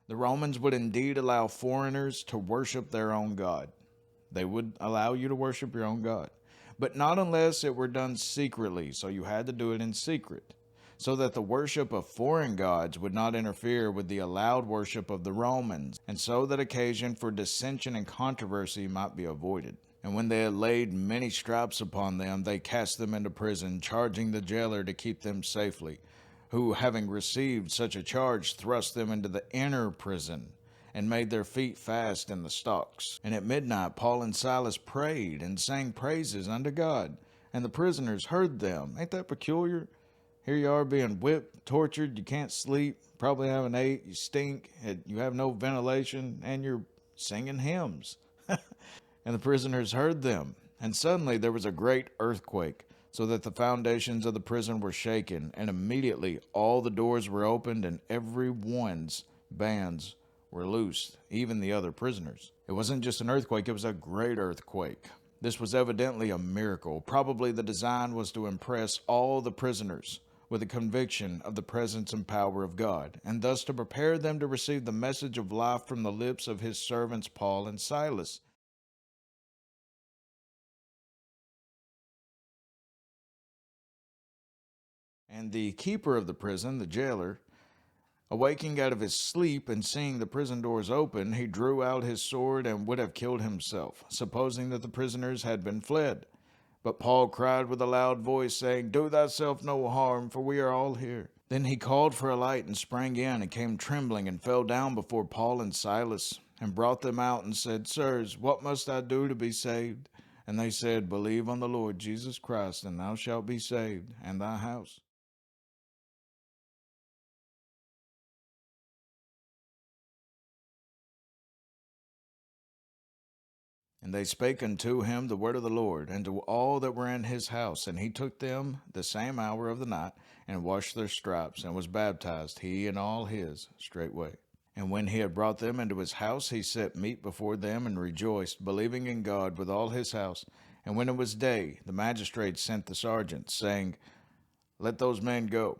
The Romans would indeed allow foreigners to worship their own God. They would allow you to worship your own God, but not unless it were done secretly, so you had to do it in secret, so that the worship of foreign gods would not interfere with the allowed worship of the Romans, and so that occasion for dissension and controversy might be avoided. And when they had laid many stripes upon them, they cast them into prison, charging the jailer to keep them safely, who, having received such a charge, thrust them into the inner prison, and made their feet fast in the stocks. And at midnight Paul and Silas prayed and sang praises unto God, and the prisoners heard them. Ain't that peculiar? Here you are being whipped, tortured, you can't sleep, probably haven't ate, you stink, you have no ventilation, and you're singing hymns. And the prisoners heard them. And suddenly there was a great earthquake, so that the foundations of the prison were shaken, and immediately all the doors were opened, and every one's bands were loosed, even the other prisoners. It wasn't just an earthquake, it was a great earthquake. This was evidently a miracle. Probably the design was to impress all the prisoners with a conviction of the presence and power of God, and thus to prepare them to receive the message of life from the lips of his servants Paul and Silas. And the keeper of the prison, the jailer, awaking out of his sleep and seeing the prison doors open, he drew out his sword and would have killed himself, supposing that the prisoners had been fled. But Paul cried with a loud voice, saying, Do thyself no harm, for we are all here. Then he called for a light and sprang in, and came trembling, and fell down before Paul and Silas, and brought them out, and said, Sirs, what must I do to be saved? And they said, Believe on the Lord Jesus Christ, and thou shalt be saved, and thy house. And they spake unto him the word of the Lord, and to all that were in his house. And he took them the same hour of the night, and washed their stripes, and was baptized, he and all his, straightway. And when he had brought them into his house, he set meat before them, and rejoiced, believing in God with all his house. And when it was day, the magistrates sent the sergeants, saying, Let those men go.